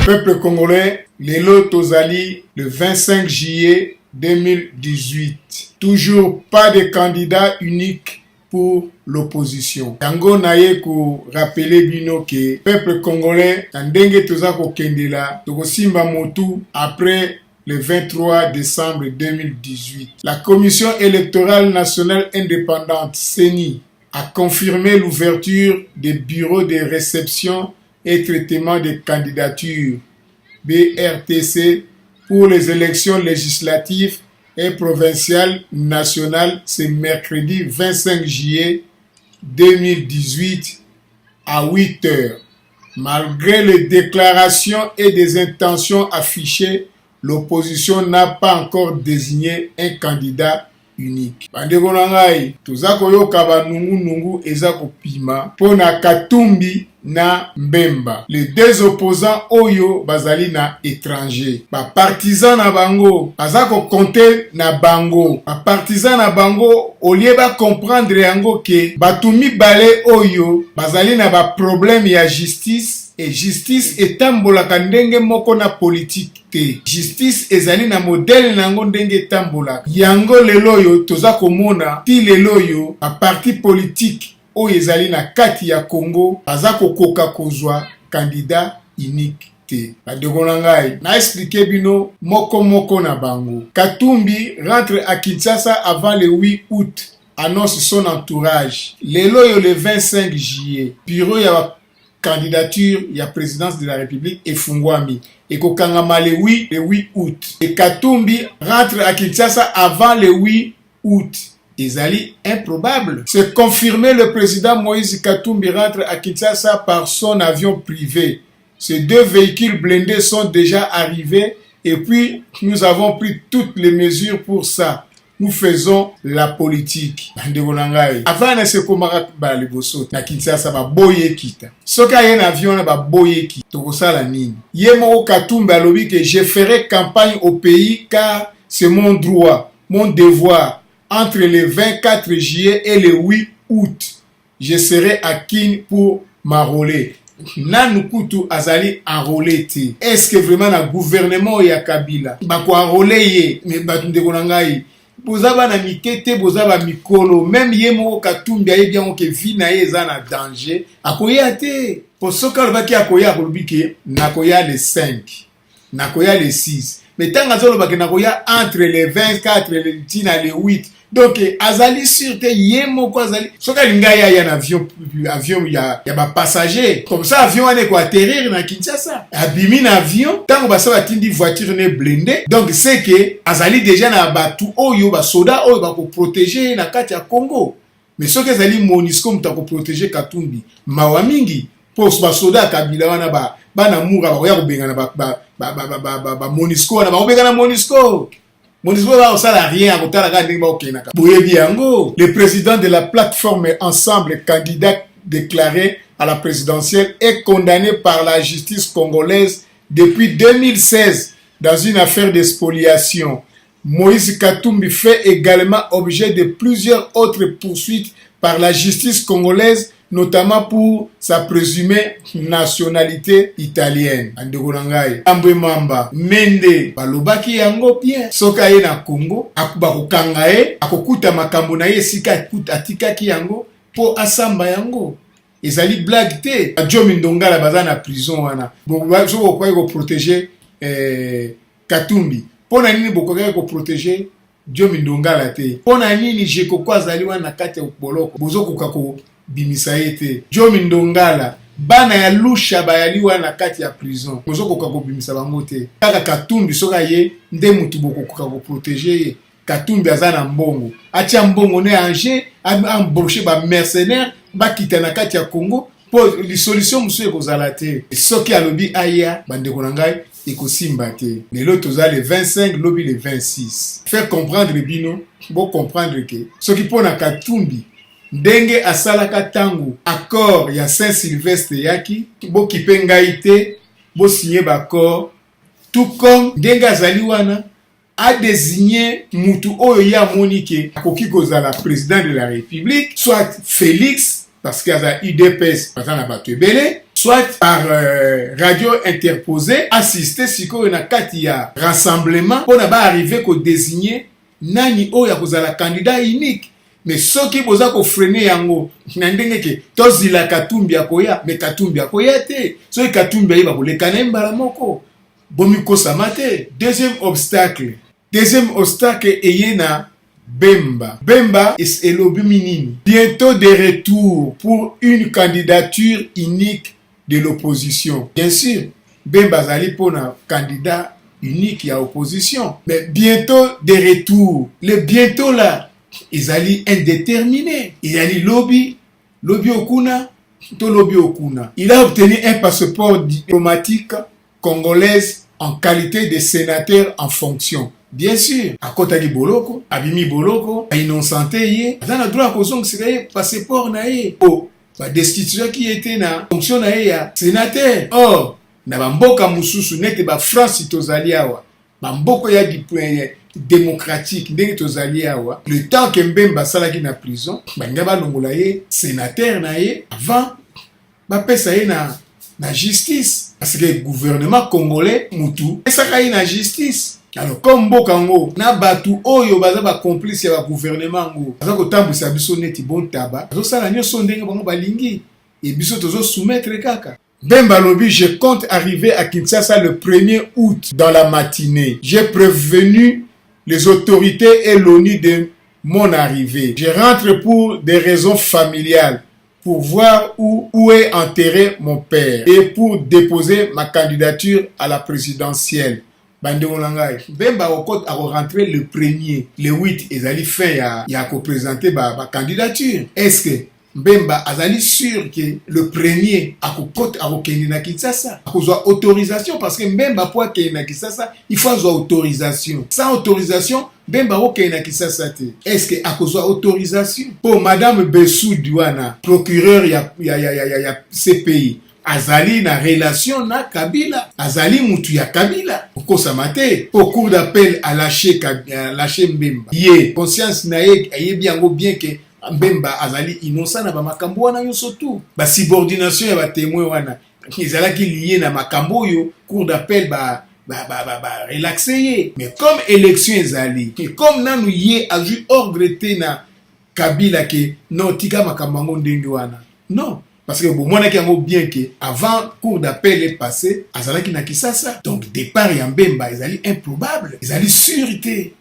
Peuple congolais, lelo tozali le 25 juillet 2018. Toujours pas de candidat unique pour l'opposition. Yango naye ko rappeler bino que peuple congolais ndenge toza ko kendela tokosimba motu après le 23 décembre 2018. La Commission électorale nationale indépendante CENI a confirmé l'ouverture des bureaux de réception et traitement des candidatures BRTC pour les élections législatives et provinciales nationales ce mercredi 25 juillet 2018 à 8 heures. Malgré les déclarations et des intentions affichées, l'opposition n'a pas encore désigné un candidat unique. Bandeko na ngai, toza koyoka banungu eza kopima pona Katumbi na Mbemba. Les deux opposants oyo bazali na étranger. Ba partisan na bango baza ko compter na bango. Ba partisan na bango olie ba comprendre yango ke batumi bale oyo bazali na ba problème ya justice. Et justice etambolaka ndenge moko na politique te. Justice ezali na modèle nango ndenge etambolaka. Yango lelo yo toza komona ti lelo yo a parti politique oyo ezali na kati ya Congo baza kokoka kozwa candidat unique te. Bandeko na ngai na expliquer bino moko na bango. Katumbi rentre à Kinshasa avant le 8 août, annonce son entourage. Lelo yo le 25 juillet bureau ya candidature ya présidence de la République efungwami ekokangama le 8 août. Et Katumbi rentre à Kinshasa avant le 8 août. Ezali improbable. C'est confirmé, le président Moïse Katumbi rentre à Kinshasa par son avion privé. Ces deux véhicules blindés sont déjà arrivés et puis nous avons pris toutes les mesures pour ça. Nous faisons la politique. Avant de se combattre le bosso, na Kinshasa ba boye kita. Soka yen avion na ba boye kita. Tokosa la nini. Yemo Katumbi alobi que je ferai campagne au pays car c'est mon droit, mon devoir. Entre le 24 juillet et le 8 août, je serai à Kin pour m'enrôler. Nanukutu azali enrôlé te. Est-ce que vraiment na gouvernement ya Kabila ba ko enrôler ye mais ba ndeko na ngai bozaba na mikete bozaba mikolo même yemo Katumbi aye bien que vie na ye za na danger akoya te pour soka le baki akoya kolubike nakoya le 5 nakoya le 6 mais tant azolo baki nakoya entre le 24 et le 10 na le 8. Donc azali sur te yemo ko azali soka linga ya na avion ya ba passager comme ça avion ane ko atterrir na Kinshasa abimi na avion tango basa batindi voiture ne blindée. Donc c'est que azali déjà na batu oyo ba soda oyo ba ko protéger na kati ya Congo. Mais soka azali MONUSCO mta ko protéger Katumbi mawa mingi pour ba soda Kabila wana ba na mura ba ya ko benga na ba MONUSCO na ba benga na MONUSCO. Le président de la plateforme Ensemble, candidat déclaré à la présidentielle, est condamné par la justice congolaise depuis 2016 dans une affaire de spoliation. Moïse Katumbi fait également objet de plusieurs autres poursuites par la justice congolaise, notamment pour sa présumée nationalité italienne. Andegonangai, Ambwe Mamba, Mende, balobaki yango bien. Soka ye na Congo, akuba kokangae, akokuta makambo na ye sika atikaki yango po asamba yango. Ezali blague te. Jomi Ndongala baza na prison wana. Boko kwa ko protéger Katumbi. Pona nini boko kwa ko protéger Jomi Ndongala te. Pona nini jeko kwa zali wana kati ya boloko. Bozoko kako bimisayete Jomi Ndongala bana ya lusha bayaliwa na kati ya prison mozoko kako bimisa bango te kaka Katumbi soka ye nde mutu boko kako protéger Katumbi azana mbongo atia mbongo ne anje embaucher ba mercenaires bakita na kati ya Congo pour les solutions monsieur kozala te soki alobi aya bandeko na ngai ekosimba te lelo toza le 25 lobi le 26 faire comprendre bino bo comprendre que soki pona Katumbi ndenge asalaka tango accord ya Saint-Sylvestre yaki bo kipengai te bo signer ba accord tout comme ndenge azali wana a désigné mutu oyo ya monike akoki kozala président de la République soit Félix parce qu'il y a UDPS bazana bato ebele soit par radio interposée, assister sikoyo na kati ya rassemblement pour na ba arriver ko désigner nani oyo akozala candidat unique. Mais soki boza ko freiner yango na ndenge ke tozila Katumbi akoya, mais Katumbi akoya te. Soki Katumbi ayiba kolekana mbala moko bomi kosama te. Deuxième obstacle eye na Bemba. Bemba est elobi minini. Bientôt de retour pour une candidature unique de l'opposition. Bien sûr, Bemba zali pona candidat unique à opposition. Mais bientôt de retour. Le bientôt là, ils allaient indéterminé. Il allait lobby okuna, to lobby okuna. Il a obtenu un passeport diplomatique congolaise en qualité de sénateur en fonction. Bien sûr, à Kotagi Boloko, Abimi Boloko, à Innocenté yé, dans le droit à cause de passeport naé. Oh, la destitution qui était na fonction naé ya sénateur. Or, na bamboka mususu nete ba France tozali awa. Bamboko ya démocratique ndenge tozali awa. Le temps que Mbemba salaki na prison, banga ba longola ye sénateur naé avant ba pesa ye na justice. Parce que le gouvernement congolais mutu esaka ye na justice. Alors comme Bokango na batu oyo baza ba complice ya ba gouvernement ngo baza ko tambisa biso neti bon taba bazo sala nyoso ndenge bango balingi et biso tozo soumettre kaka. Bemba lobi, je compte arriver à Kinshasa le 1er août dans la matinée. J'ai prévenu les autorités et l'ONU de mon arrivée. Je rentre pour des raisons familiales, pour voir où est enterré mon père et pour déposer ma candidature à la présidentielle. Bemba okot a rentré le 1er, le 8 ezali fait ya ko présenter ba candidature. Est-ce que Bemba azali sûr que le 1er a kokende na Kinshasa a kozwa autorisation parce que Bemba pour kende na Kinshasa il faut avoir autorisation. Sans autorisation Bemba okende na Kinshasa te. Est-ce que a kozwa autorisation pour madame Bessou Douana, procureur ya CPI azali na relation na Kabila, azali mutu ya Kabila okosamate au cours d'appel à lâcher Mbemba ye conscience na ye ayebi yango bien que Mbemba azali innocent na ba makambo wana yo surtout ba subordination ya ba témoin wana ezalaki lié na makambo yo cours d'appel ba relaxé. Mais comme élection ezali comme nanu ye a ju ordre te na Kabila ke non tika makambo ndenge wana non. Parce que bon, moi, bien que avant cours d'appel est passé, azalaki na Kinshasa. Donc départ ya Mbemba, ezali improbable, ezali sûreté.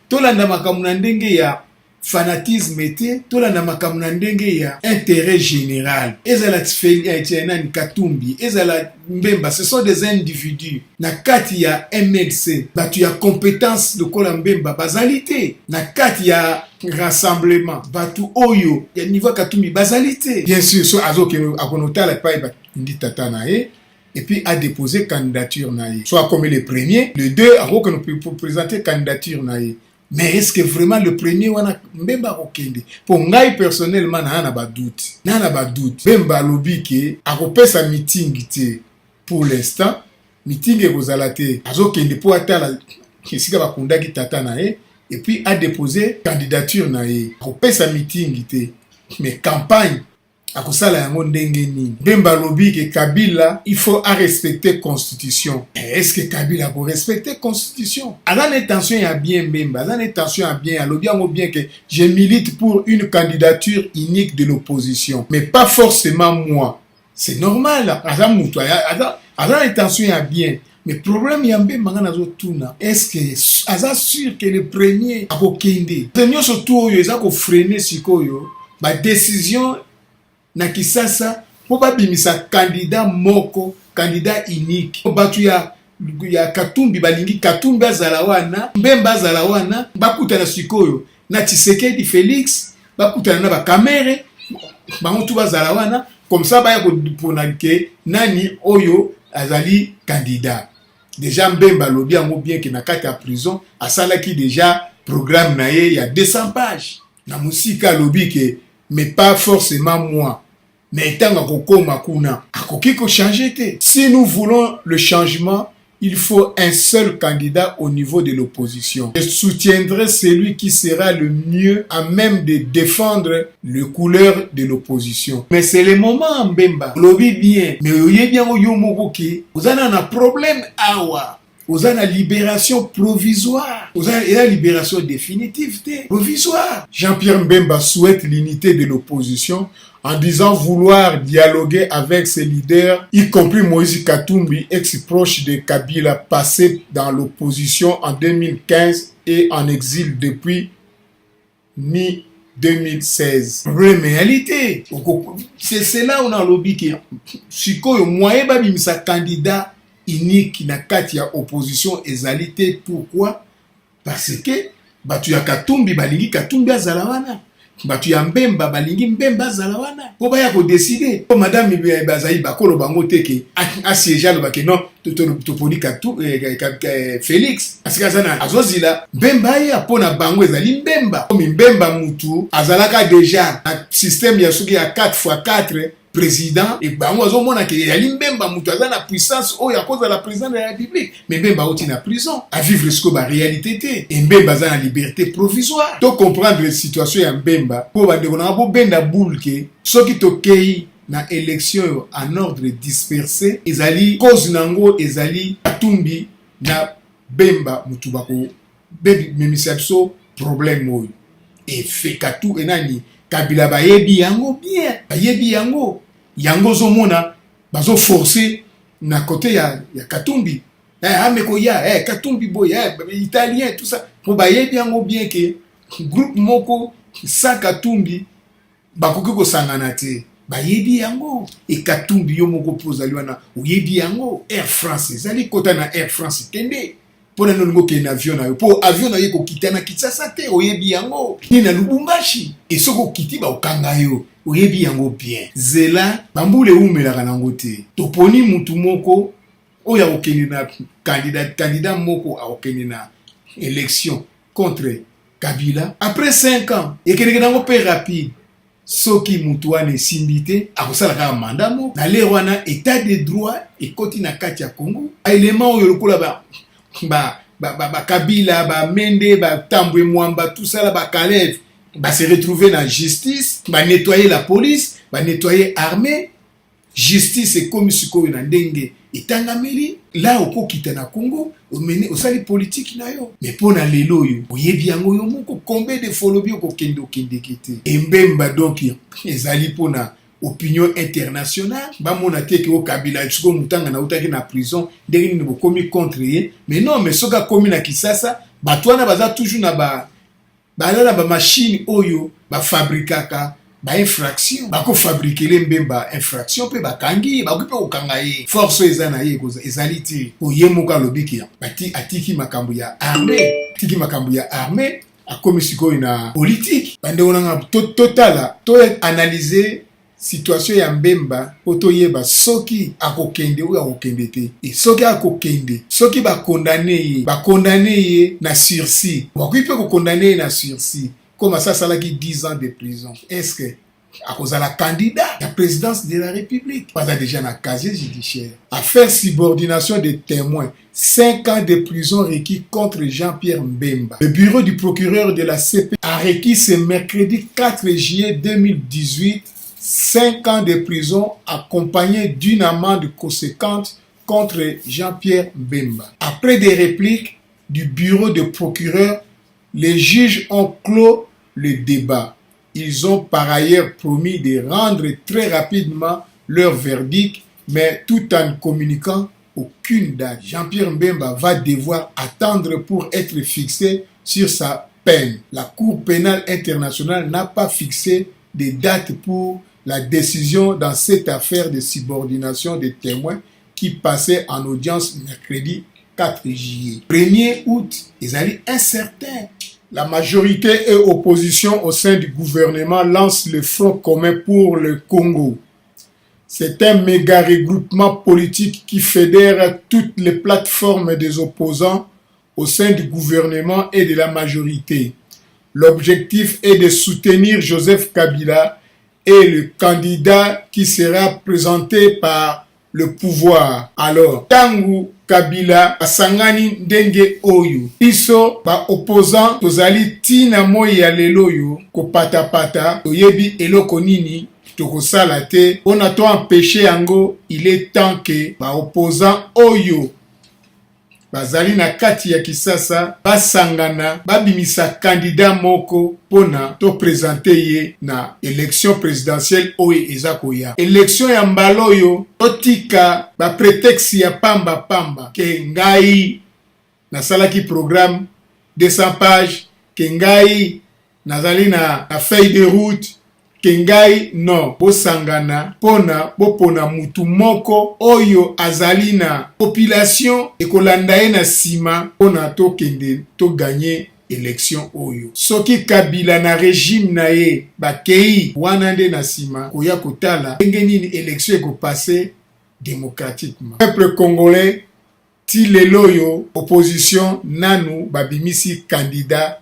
Tolanda makambo na ndenge ya fanatisme te, tolanda makambo na ndenge ya intérêt général. Ezala Tshisekedi ni Katumbi, ezala Mbemba, ce sont des individus. Na kati ya MLC, batu ya compétence de kola Mbemba bazalité. Na kati ya rassemblement batu oyo ya niveau Katumbi bazalité. Bien sûr, so azoke akonota la paille ndi tata na ye et puis a déposé candidature na ye. Soit comme le premier, le deux a qu'on peut présenter candidature na ye. Mais est-ce que vraiment le premier wana Mbemba okende? Pour ngai personnellement na ba doute. Na ba doute. Mbemba lobi ke akopesa meeting te pour l'instant. Meeting ekozala te. Azokende po atala kisika bakundaki tata na ye. Et puis a déposé candidature na ye. Akopesa meeting te. Mais campagne akosala yango ndenge nini? Bemba lobi ke Kabila il faut à respecter constitution. Est-ce que Kabila peut respecter constitution? Azan intention ya bien Bemba, azan intention ya bien, alobi yango bien que je milite pour une candidature unique de l'opposition, mais pas forcément moi. C'est normal. Azan muto azan intention ya bien. Mais problème yambe mangana zo tuna. Est-ce que azan sûr que le premier akokende? Tenyo surtout oyo ezako freiner sikoyo ba décision na Kinshasa po babimisa candidat moko, candidat unique. Batu ya Katumbi balingi Katumbi azala wana, Mbemba azala wana, bakutana sikoyo na Tshisekedi Félix, bakutana na ba Kamere, bango tu bazala wana, comme ça ba pona ke nani oyo azali candidat. Déjà Mbemba lobi yango bien que na kati ya prison, asalaki déjà programme na ye ya 200 pages. Na musika lobi ke mais pas forcément moi. Mais tant qu'on kuna, akoki ko changer te. Si nous voulons le changement, il faut un seul candidat au niveau de l'opposition. Je soutiendrai celui qui sera le mieux à même de défendre les couleurs de l'opposition. Mais c'est le moment, Mbemba. Lobby bien. Mais vous avez bien vous avez un problème awa. Vous avez la libération provisoire. Vous avez la libération définitive provisoire. Jean-Pierre Mbemba souhaite l'unité de l'opposition en disant vouloir dialoguer avec ses leaders, y compris Moïse Katumbi, ex-proche de Kabila, passé dans l'opposition en 2015 et en exil depuis mi-2016. Réalité, c'est là où on a lobby qui si quoi moyen babimisa candidat unique na kati ya opposition ezalité. Pourquoi? Parce que batu ya Katumbi balingi Katumbi azalawana. Batu ya Mbemba balingi Mbemba azalawana. Po baya ko décider. Po madame Bazaï bakolo bango teke asiéger lo bake non toponi Félix. Parce que azana azozila Mbemba ya pona bango ezali Mbemba. Comme Mbemba mutu azalaka déjà un système ya suki ya 4x4 président et bango azomona ke yali Mbemba mutu azana puissance o ya cause de la présidente de la République. Mais Mbemba oti na prison à vivre ce que ba réalité té et Mbemba azana liberté provisoire. To comprendre la situation ya Mbemba po ba ndeko na bo benda boule ke soki tokei na élection en ordre dispersé ezali cause nango ezali Katumbi na Mbemba mutu bako memisa biso problème oyo et fait katu enani Kabila bayebi yango bien bayebi yango zomona bazo forcer na côté ya Katumbi ameko ya Katumbi boy italien tout ça pour bayebi yango bien que groupe moko sa Katumbi bakoki ko sangana te bayebi yango et Katumbi yo moko pozali wana oyebi yango Air France ezali kota na Air France kende pour na nongo ke na avion na yo po avion na yo ko kitana Kinshasa te oyebi yango ni na Lubumbashi et soko kiti ba okanga yo oyebi yango bien zela bambule umelaka nango te toponi mutu moko oya okende na candidat moko a okende na élection contre Kabila après 5 ans et que nango pe rapide soki mutu wana simbité akosala ka mandat moko na le wana état de droit et koti na kati ya Congo élément oyo lokola Kabila, Mende, Tambwe Mwamba, tout ça là, Kalev, se retrouver dans la justice, nettoyer la police, nettoyer l'armée, justice et comme si ko na ndenge etangameli là oko kita na Congo omene osali politique na yo mais pona lelo yo oyebi yango yo moko combien de folobi oko kendo kete Mbemba donc ezali pona opinion internationale bamona teke o Kabila tsiko mutanga na utaki na prison ndenge ni bokomi contre ye mais non mais soka komi na Kisasa batwana baza toujours na ba machine oyo ba fabrikaka ba infraction bako fabriquer les Mbemba infraction pe bakangi bako pe okanga ye force ezana ye koza ezaliti oyemoka lobiki bati atiki makambo ya armée akomi siko ina politique bande onanga totala to analyser situation ya Mbemba otoyeba soki akokende ou akokende te et soki akokende soki ba condamné ye na sursis bakoki pe ko condamné na sursis comme ça salaki 10 ans de prison est-ce que à cause de la candidat à la présidence de la République pas déjà dans casier judiciaire affaire subordination des témoins 5 ans de prison requis contre Jean-Pierre Mbemba. Le bureau du procureur de la CP a requis ce mercredi 4 juillet 2018 5 ans de prison accompagnés d'une amende conséquente contre Jean-Pierre Mbemba. Après des répliques du bureau de procureur, les juges ont clos le débat. Ils ont par ailleurs promis de rendre très rapidement leur verdict, mais tout en communiquant aucune date. Jean-Pierre Mbemba va devoir attendre pour être fixé sur sa peine. La Cour pénale internationale n'a pas fixé de date pour la décision dans cette affaire de subordination des témoins qui passait en audience mercredi 4 juillet. 1er août, ils allaient incertains. La majorité et opposition au sein du gouvernement lancent le Front commun pour le Congo. C'est un méga regroupement politique qui fédère toutes les plateformes des opposants au sein du gouvernement et de la majorité. L'objectif est de soutenir Joseph Kabila et le candidat qui sera présenté par le pouvoir. Alors, Tangu Kabila basangani ndenge oyo. Biso ba opposant tozali tina moi ya lelo yo kopata toyebi eloko nini tokosala te mpona to empêcher yango. Il est temps que ba opposant oyo bazali na kati ya Kisasa basangana babimisa candidat moko pona to présenter ye na élection présidentielle oyo eza koya. Élection ya mbala oyo totika ba prétexte ya pamba ke ngai nasalaki programme 200 pages, ke ngai nazali na feuille de route, ke ngai non. Bosangana bopona mutu moko oyo azali na population ekolanda ye na sima pona tokende to gagner élection oyo. Soki Kabila na régime na ye bakei wana nde na sima koya kotala ndenge nini élection ekopase démocratiquement. Peuple congolais ti lelo yo opposition nanu babimisi candidat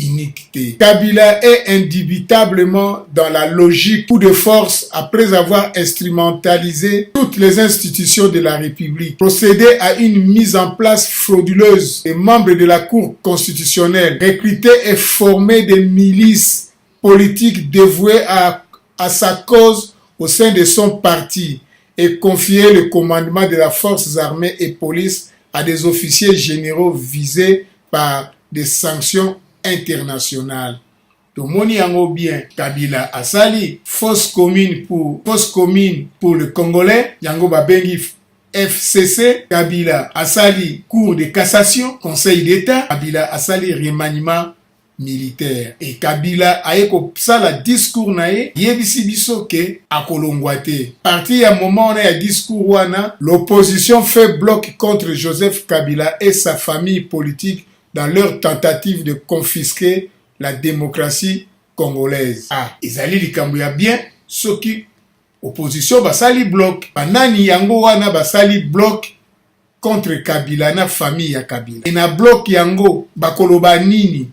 iniquité. Kabila est indubitablement dans la logique coup de force après avoir instrumentalisé toutes les institutions de la République, procédé à une mise en place frauduleuse des membres de la Cour constitutionnelle, recruté et formé des milices politiques dévouées à sa cause au sein de son parti et confié le commandement de la forces armées et police à des officiers généraux visés par des sanctions internationales. Tomoni yango bien, Kabila asali fausse commune pour le Congolais, yango babengi FCC. Kabila asali cour de cassation, conseil d'état. Kabila asali remaniement militaire. Et Kabila ayeko sala discours nae yebisi biso ke akolongwate. Parti ya moment on a discours wana, l'opposition fait bloc contre Joseph Kabila et sa famille politique dans leur tentative de confisquer la démocratie congolaise. Ezali likambo ya bien, soki opposition basali bloc, banani yango wana basali bloc contre Kabila na famille ya Kabila. Et na bloc yango bakoloba nini,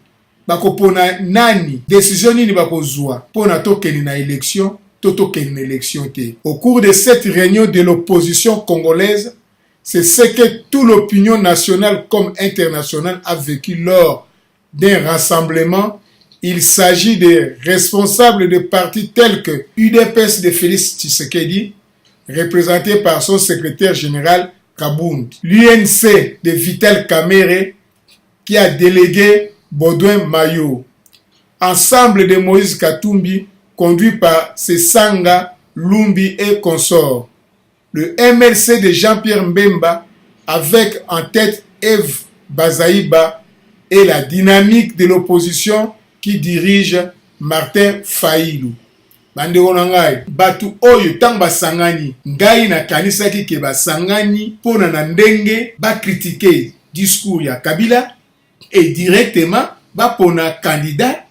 bakopona nani, décision nini bakozwa pona tokeni na élection, tokeni na élection te. Au cours de cette réunion de l'opposition congolaise, c'est ce que toute l'opinion nationale comme internationale a vécu lors d'un rassemblement. Il s'agit des responsables de partis tels que UDPS de Félix Tshisekedi, représenté par son secrétaire général Kabound, l'UNC de Vital Kamerhe, qui a délégué Baudouin Mayo, ensemble de Moïse Katumbi, conduit par Sesanga, Lumbi et consorts. Le MLC de Jean-Pierre Mbemba, avec en tête Eve Bazaïba, et la dynamique de l'opposition qui dirige Martin Fayulu. Bande onangai, batu oyo tang basangani, ngai na kanisaki ke basangani, pona na ndenge, ba critiquer discours ya Kabila, et directement, ba pona candidat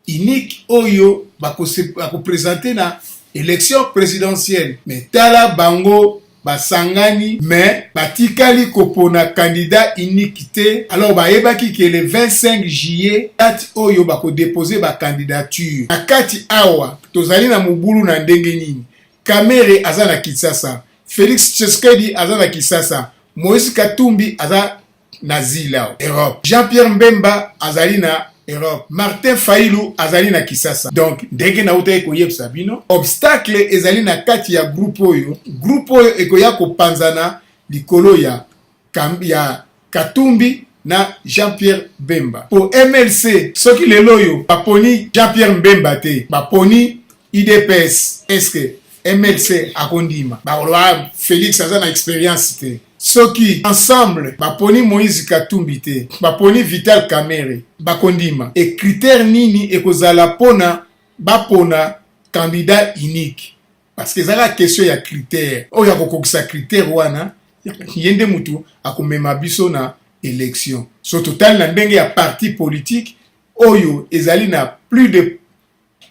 unique oyo, bako présenter na élection présidentielle. Mais tala bango basangani, mais batikali kopona candidat iniquité. Alors bayebaki que le 25 juillet date oyo bako déposer ba candidature. Akati awa tozali na mubulu na ndenge nini. Kamerhe aza na Kinshasa, Félix Tshisekedi aza na Kinshasa, Moïse Katumbi aza na Zila Europe, Jean-Pierre Mbemba azali na Europe, Martin Fayulu azali na Kinshasa. Donc ndenge na uta eko yebisa bino obstacle ezali na kati ya groupe oyo ekoya kopanzana likolo ya Katumbi na Jean-Pierre Mbemba. Pour MLC soki lelo yo baponi Jean-Pierre Mbemba te, baponi IDPS, est-ce que MLC akondima bakoloba Félix aza na expérience te? Soki ensemble baponi Moïse Katumbi te, baponi Vital Kamerhe bakondima, et critère nini ekozala pona bapona candidat unique? Parce que ça la question ya critère oyo akokokisa critère wana yende mutu akomema biso na élection. So total na ndenge ya parti politique oyo ezali na plus de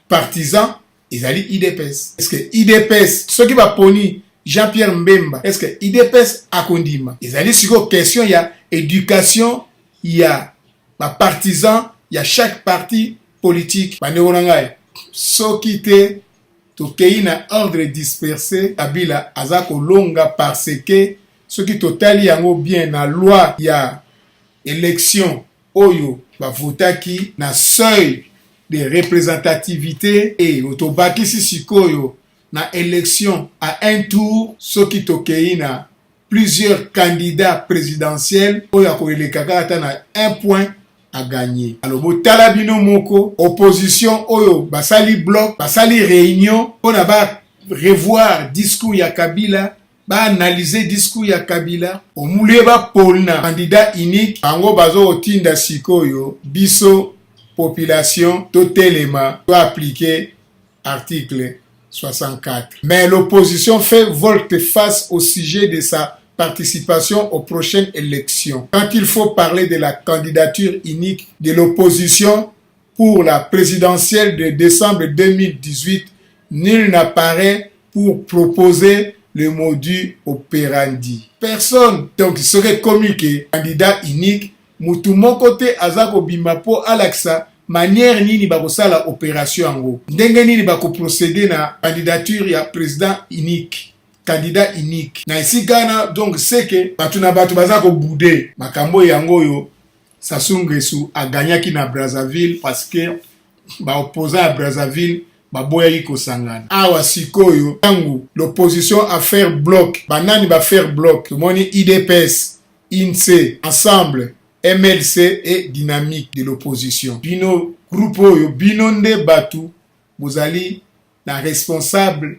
partisans, ezali IDPS. Est-ce que IDPS soki baponi Jean-Pierre Mbemba, est-ce que IDPS akondima? Ezali siko question ya éducation ya ba partisan ya chaque parti politique. Bandeko na ngai, soki te tokei na ordre dispersé, Kabila aza kolonga parce que ce qui totali yango bien na loi ya élection oyo bavotaki na seuil de représentativité et otobakisi sikoyo na élection à un tour soki tokei na plusieurs candidats présidentiels oyo akoelekaka ata na un point à gagner. Alors botala bino moko opposition oyo basali bloc basali réunion mpona ba revoir discours ya Kabila ba analyser discours ya Kabila omulie ba polna candidat unique bango bazo otinda sikoyo biso population totelema to appliquer article 64. Mais l'opposition fait volte-face au sujet de sa participation aux prochaines élections. Quand il faut parler de la candidature unique de l'opposition pour la présidentielle de décembre 2018, nul n'apparaît pour proposer le modus operandi. Personne donc serait commis que candidat unique mutu moko te aza kobima po alakisa manière nini bakosala opération yango ndenge nini bakoprocéder na candidature ya président unique candidat unique na esika na donc c'est que batu na batu baza kobude makambo yango yo Sassou Nguesso aganyaki na Brazzaville parce que ba opposant à Brazzaville baboyaki kosangana awa sikoyo tangu l'opposition a faire bloc banani ba faire bloc tomoni IDPS INSE ensemble MLC et dynamique de l'opposition. Bino groupe oyo bino nde batu bozali na responsable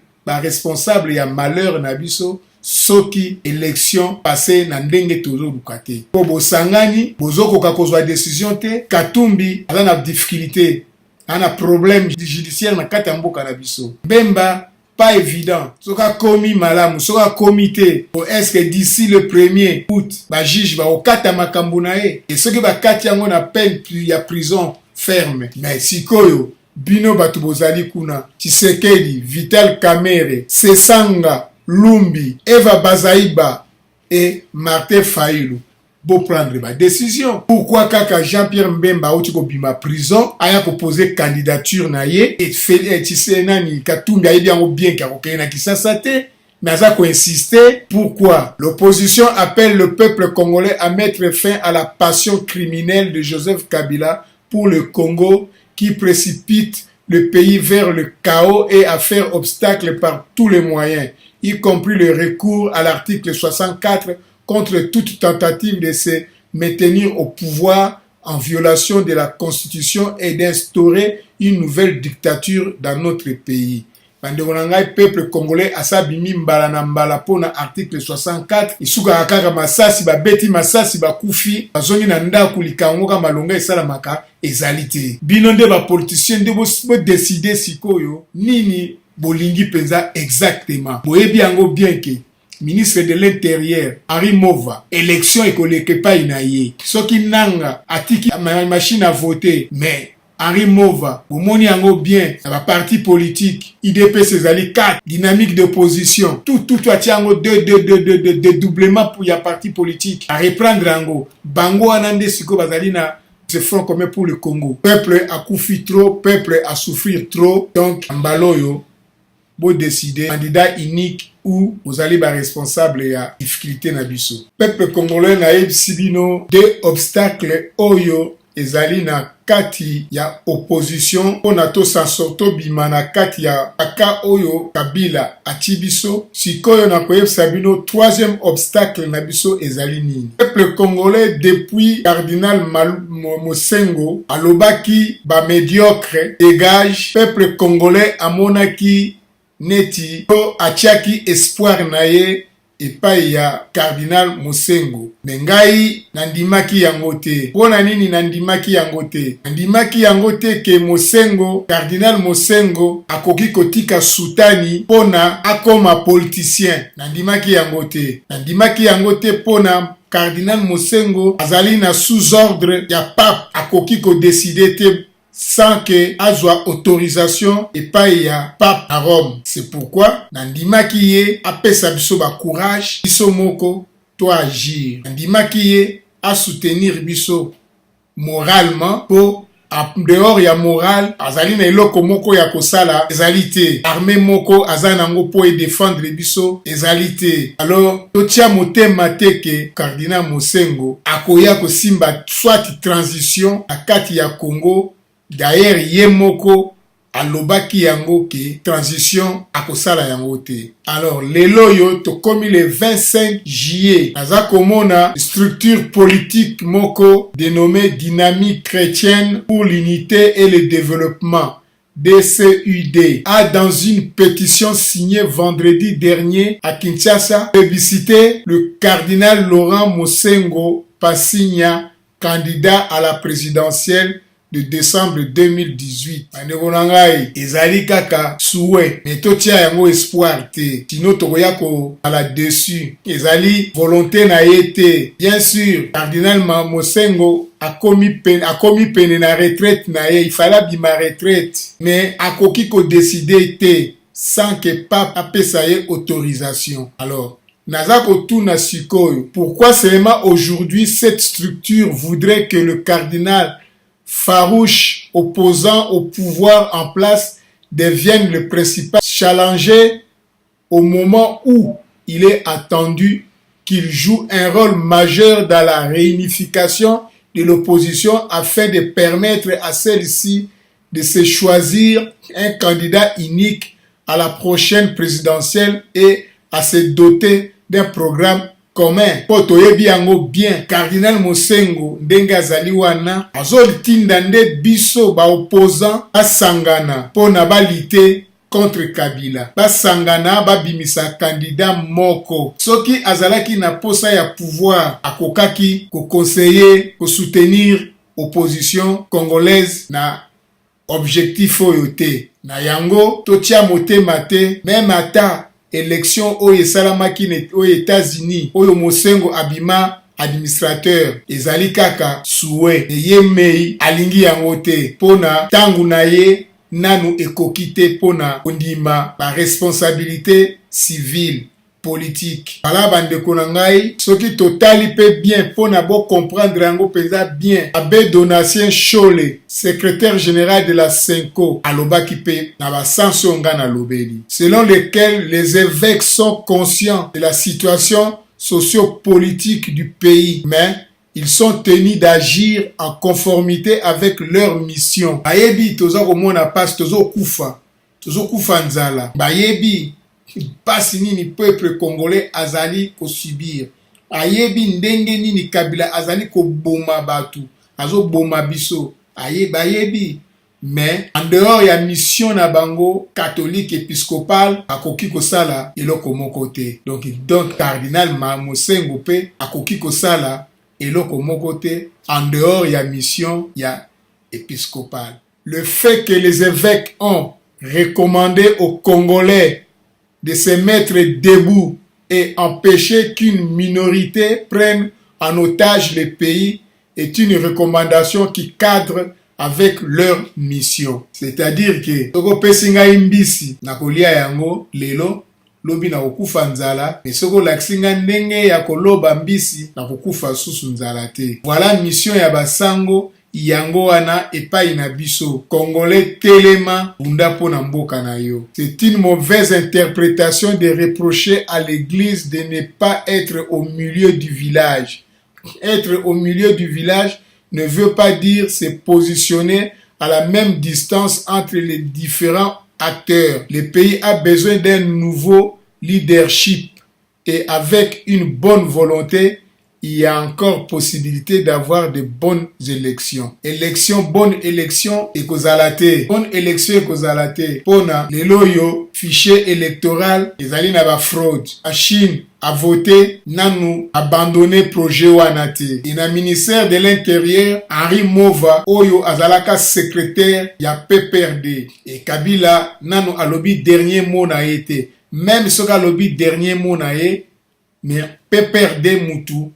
ya malheur na biso soki élection passé na ndenge tozo lukate. Po bosangani bozokoka kozwa décision te Katumbi aza na difficulté ana problème judiciaire na kati ya mboka na biso. Bemba pas évident. Soka komi malamu, soka comité. Est-ce que d'ici le 1er août, ba juge ba okata makambo na ye et ceux qui ba kati yango na peine ya prison ferme. Mais sikoyo bino batu bozali kuna Tshisekedi, Vital Kamerhe, Sesanga, Lumbi, Eva Bazaiba et Martin Fayulu pour prendre ma décision. Pourquoi kaka Jean-Pierre Mbemba outi ko bima prison aya ko poser candidature na ye et Tshisekedi Katumbi ayebi yango bien ka kokena na Kisasa te mais aza ko insister. Pourquoi l'opposition appelle le peuple congolais à mettre fin à la passion criminelle de Joseph Kabila pour le Congo qui précipite le pays vers le chaos et à faire obstacle par tous les moyens, y compris le recours à l'article 64 contre toute tentative de se maintenir au pouvoir en violation de la Constitution et d'instaurer une nouvelle dictature dans notre pays. Bandegonangai peuple congolais asabimi mbala na mbala pona article 64 isuka akaka masasi ba beti masasi ba kufi bazongi na ndaku likangoka malonga esalamaka ezalite bino nde ba politicien nde bo décider sikoyo nini bolingi penza exactement boyebi yango bien que ministre de l'Intérieur Henri Mova élection ekoleke pa inaye soki nanga atiki machine à voter mais Henri Mova, vous moni yango bien, ça va parti politique, IDP Césali 4, dynamique d'opposition, tout yango de doublement pour ya parti politique, à reprendre yango, bango anande siko bazali na ce front commun pour le Congo. Peuple a koufi trop, peuple a souffrir trop, donc mbaloyo, vous décidez, candidat unique ou vous allez ba responsable ya difficulté na biso. Peuple congolais na ebsibino deux obstacles oyo ezali na kati ya opposition pona to sansorto bima na kati ya aka oyo Kabila atibiso sikoyo na koyebisa bino troisième obstacle na biso ezali nini. Peuple congolais depuis Cardinal Mosengo alobaki ba médiocre dégage, peuple congolais amonaki neti to atiaki espoir na ye epai ya Cardinal Mosengo. Mengai nandimaki yango te. Pona nini nandimaki yango te? Nandimaki yango te ke Mosengo, Cardinal Mosengo akoki kotika sutani pona akoma politicien. Nandimaki yango te. Nandimaki yango te pona Cardinal Mosengo azali na sous ordre ya pape akoki ko décider te sans que azwa autorisation et pas ya pape à Rome. C'est pourquoi nandimaki ye apesa biso ba courage biso moko to agir. Nandimaki ye a soutenir biso moralement pour en dehors ya moral azali na eloko moko ya kosala ezali te. Armée moko aza nango po défendre biso ezali te. Alors totia motema te ke Cardinal Mosengo akoya kosimba soit transition na kati ya Congo. D'ailleurs ye moko alobaki yango ke transition akosala yango te. Alors lelo yo tokomi le 25 juillet naza komona structure politique moko dénommée Dynamique chrétienne pour l'unité et le développement DCUD a dans une pétition signée vendredi dernier à Kinshasa plébiscité le cardinal Laurent Mosengo Passigna, candidat à la présidentielle de décembre 2018. Bandeko nangai ezali kaka souhait mais totia yango espoir te tino tokoya ko ala dessus ezali volonté na yete. Bien sûr cardinal Mosengo akomi pene na retraite na ye, il fallait bima retraite mais akoki ko décider te sans que pape apesa ye autorisation. Alors Nazako tuna sikoyo, pourquoi seulement aujourd'hui cette structure voudrait que le cardinal farouche opposant au pouvoir en place devienne le principal challenger au moment où il est attendu qu'il joue un rôle majeur dans la réunification de l'opposition afin de permettre à celle-ci de se choisir un candidat unique à la prochaine présidentielle et à se doter d'un programme commun. Po toyebi yango bien Cardinal Mosengo ndenge azali wana azolitinda nde biso ba opposant basangana pona balite contre Kabila, basangana babimisa candidat moko soki azalaki na posa ya pouvoir akokaki ko conseiller ko soutenir opposition congolaise na objectif oyo te. Na yango totia motema te même ata élection oyo esalamaki aux États-Unis oyo Mosengo abima administrateur ezali kaka souhait ye mei alingi yango te pona tangu na ye nanu ekoki te pona kondima ba responsabilité civile politique. Voilà bandeko na ngai soki totali pe bien pona bo comprendre yango penza bien. Abbé Donatien Chole, secrétaire général de la Senko, alobaki pe na ba sanso nga na lobeli, selon lequel les évêques sont conscients de la situation socio-politique du pays, mais ils sont tenus d'agir en conformité avec leur mission. Bayebi toza komona passe tozo kufa nzala. Bayebi pasi nini peuple congolais azali ko subir. Ayebi ndenge nini Kabila azali ko boma batu, azo boma biso. Bayebi mais en dehors ya mission na bango catholique épiscopal akoki kosala eloko moko te. Donc cardinal Mosengo pe akoki kosala eloko moko te en dehors ya mission ya épiscopal. Le fait que les évêques ont recommandé aux Congolais de se mettre debout et empêcher qu'une minorité prenne en otage le pays est une recommandation qui cadre avec leur mission. C'est-à-dire que toko pesinga imbisi na kolia yango lelo lobi na kokufa nzala mais soko laksinga ndenge ya koloba mbisi na kokufa susu nzala te. Voilà mission ya basango yango wana epai na biso Congolais telema bunda pona mboka na yo. C'est une mauvaise interprétation de reprocher à l'église de ne pas être au milieu du village. Être au milieu du village ne veut pas dire se positionner à la même distance entre les différents acteurs. Le pays a besoin d'un nouveau leadership et avec une bonne volonté, il y a encore possibilité d'avoir de bonnes élections. Bonne élection et kozalate. Bonne élection et kozalate. Pona, lelo yo, fichier électoral, ezali na ba fraude. A Chine, a voté, nanu, abandonné projet wanate. Et na ministère de l'Intérieur, Henri Mova, oyo azalaka secrétaire, ya PPRD. Et Kabila, nanu alobi dernier mot na été. Même soka alobi dernier mot na ye, mais PPRD mutu,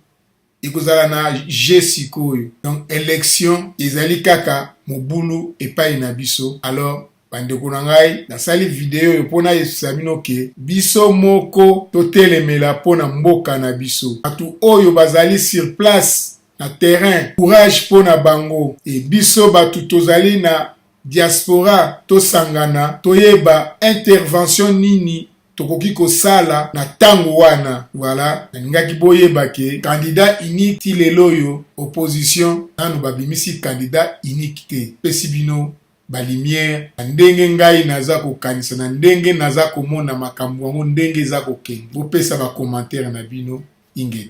ekozala na jesikoyo. Donc élection ezali kaka mobulu epai na biso. Alors bandeko na ngai nasali video pona yesamino ke biso moko totelemela pona mboka na biso. Atu oyo bazali sur place na terrain. Courage po na bango. E biso batu tozali na diaspora tosangana toyeba intervention nini tokoki kosala na tango wana. Voilà, ningaki boyeba ke candidat unique ti lelo yo opposition nanu babimisi candidat unique te. Pesi bino ba lumière na ndenge ngai naza kokanisa na ndenge naza komona makambo yango ndenge eza kokende. Bopesa ba commentaire na bino inge.